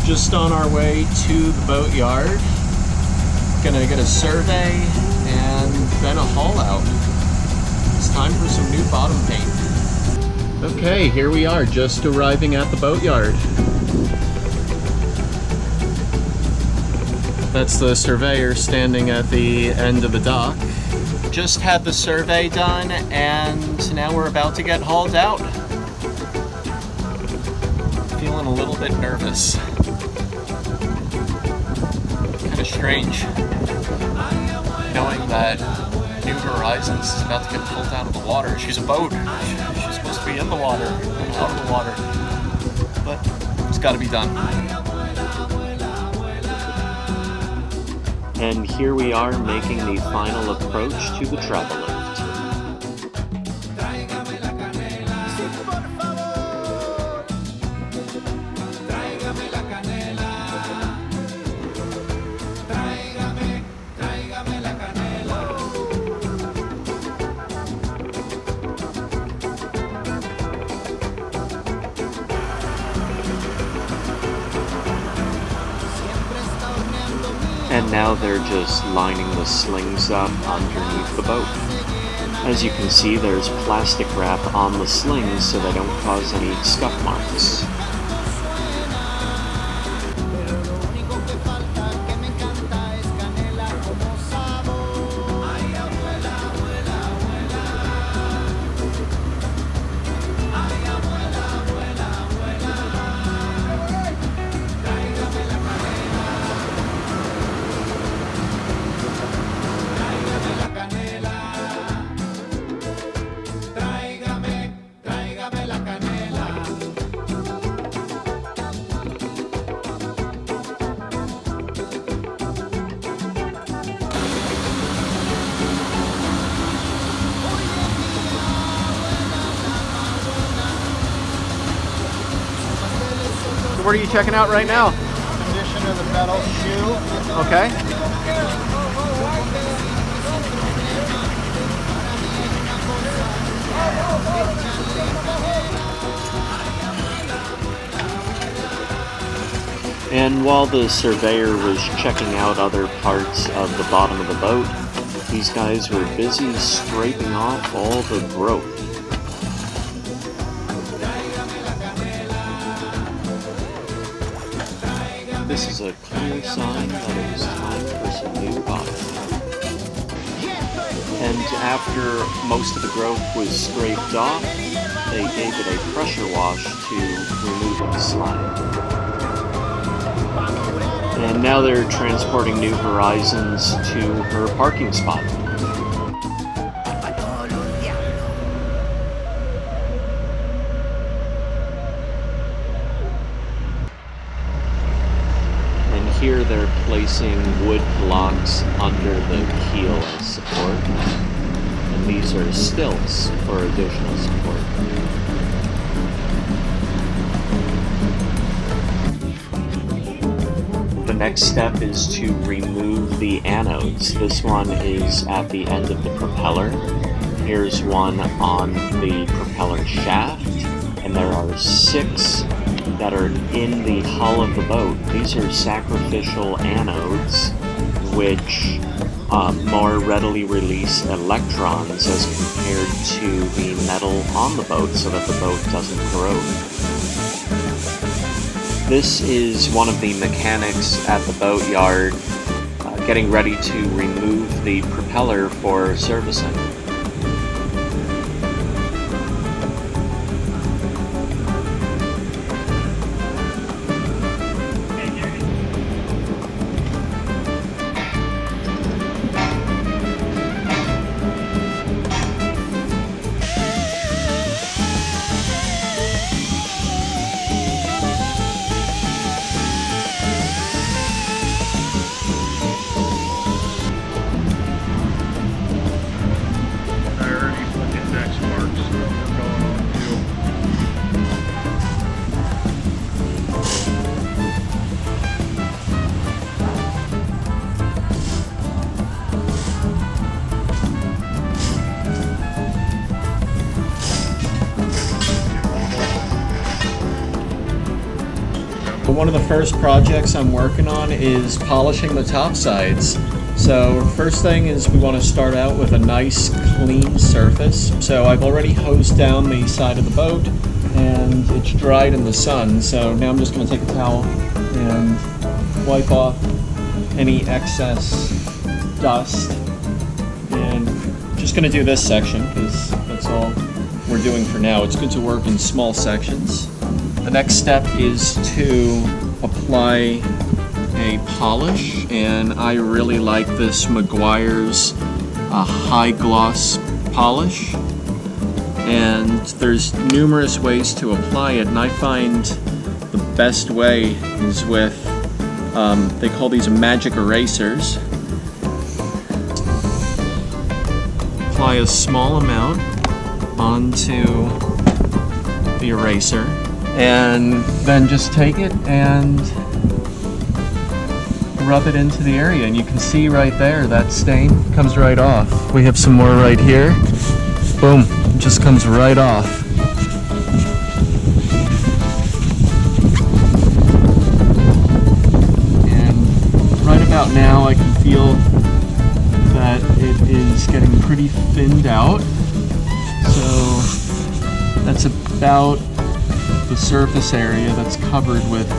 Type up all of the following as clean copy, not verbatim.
Just on our way to the boatyard. Gonna get a survey and then a haul out. It's time for some new bottom paint. Okay, here we are, just arriving at the boatyard. That's the surveyor standing at the end of the dock. Just had the survey done and now we're about to get hauled out. Feeling a little bit nervous. Kind of strange knowing that New Horizons is about to get pulled out of the water. She's a boat. She's supposed to be in the water, out of the water. But it's got to be done. And here we are making the final approach to the travel lift. And now they're just lining the slings up underneath the boat. As you can see, there's plastic wrap on the slings so they don't cause any scuff marks. What are you checking out right now? Condition of the pedal shoe. Okay. And while the surveyor was checking out other parts of the bottom of the boat, these guys were busy scraping off all the growth. This is a clear sign that it was time for some new bottom. And after most of the growth was scraped off, they gave it a pressure wash to remove the slime. And now they're transporting New Horizons to her parking spot. Here they're placing wood blocks under the keel as support, and these are stilts for additional support. The next step is to remove the anodes. This one is at the end of the propeller. Here's one on the propeller shaft, and there are 6 that are in the hull of the boat. These are sacrificial anodes, which more readily release electrons as compared to the metal on the boat so that the boat doesn't corrode. This is one of the mechanics at the boatyard getting ready to remove the propeller for servicing. one of the first projects I'm working on is polishing the topsides. So first thing is we want to start out with a nice clean surface. So I've already hosed down the side of the boat and it's dried in the sun. So now I'm just going to take a towel and wipe off any excess dust. And just going to do this section because that's all we're doing for now. It's good to work in small sections. The next step is to apply a polish, and I really like this Meguiar's high gloss polish, and there's numerous ways to apply it, and I find the best way is with they call these magic erasers. Apply a small amount onto the eraser and then just take it and rub it into the area, and you can see right there that stain comes right off. We have some more right here. Boom, it just comes right off. And right about now I can feel that it is getting pretty thinned out. So that's about the surface area that's covered with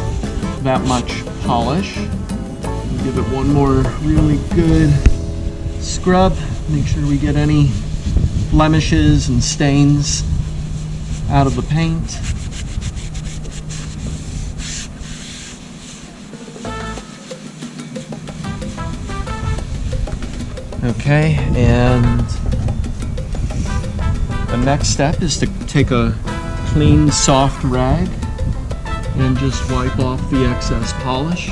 that much polish. Give it one more really good scrub. Make sure we get any blemishes and stains out of the paint. Okay, and the next step is to take a clean, soft rag and just wipe off the excess polish.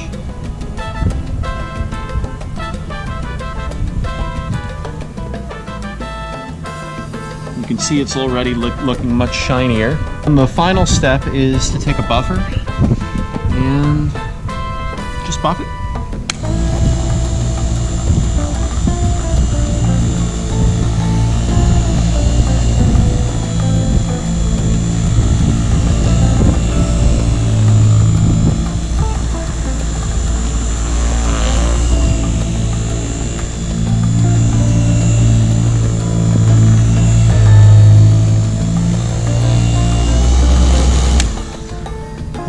You can see it's already looking much shinier. And the final step is to take a buffer and just buff it.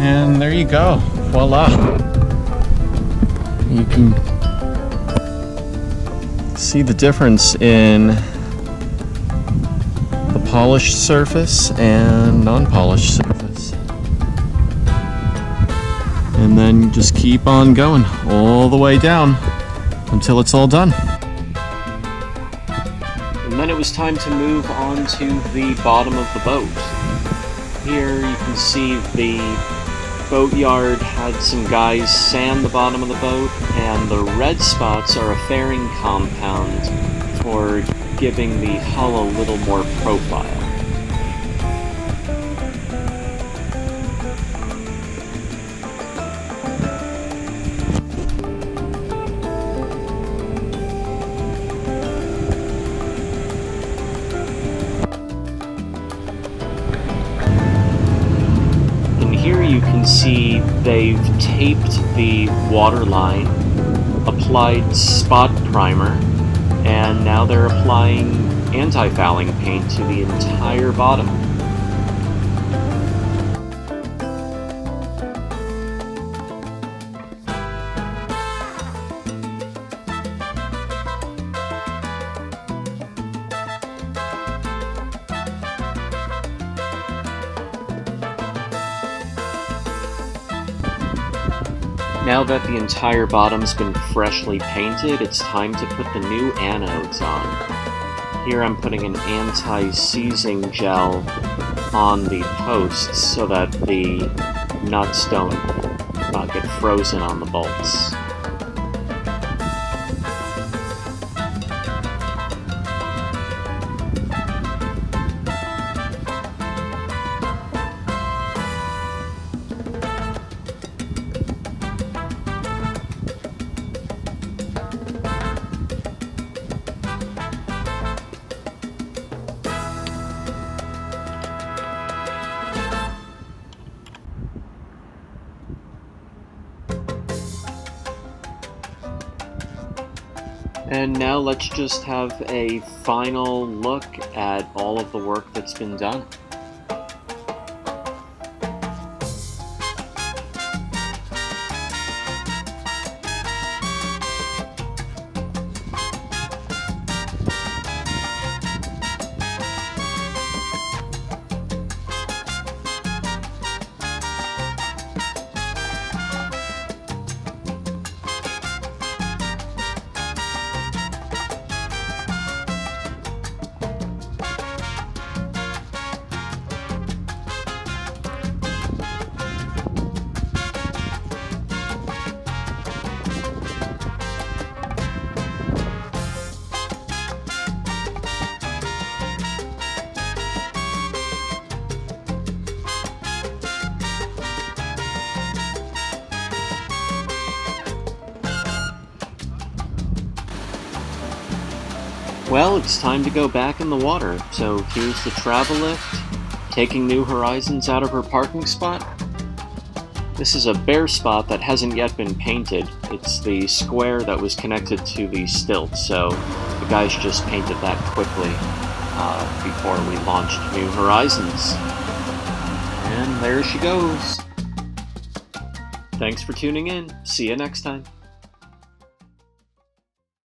And there you go, voila. You can see the difference in the polished surface and non-polished surface. And then just keep on going all the way down until it's all done. And then it was time to move on to the bottom of the boat. Here you can see the boatyard had some guys sand the bottom of the boat, and the red spots are a fairing compound for giving the hull a little more profile. Here you can see they've taped the waterline, applied spot primer, and now they're applying anti-fouling paint to the entire bottom. Now that the entire bottom's been freshly painted, it's time to put the new anodes on. Here I'm putting an anti-seizing gel on the posts so that the nuts don't get frozen on the bolts. And now let's just have a final look at all of the work that's been done. Well, it's time to go back in the water, so here's the travel lift, taking New Horizons out of her parking spot. This is a bare spot that hasn't yet been painted. It's the square that was connected to the stilt, so the guys just painted that quickly before we launched New Horizons. And there she goes. Thanks for tuning in. See you next time.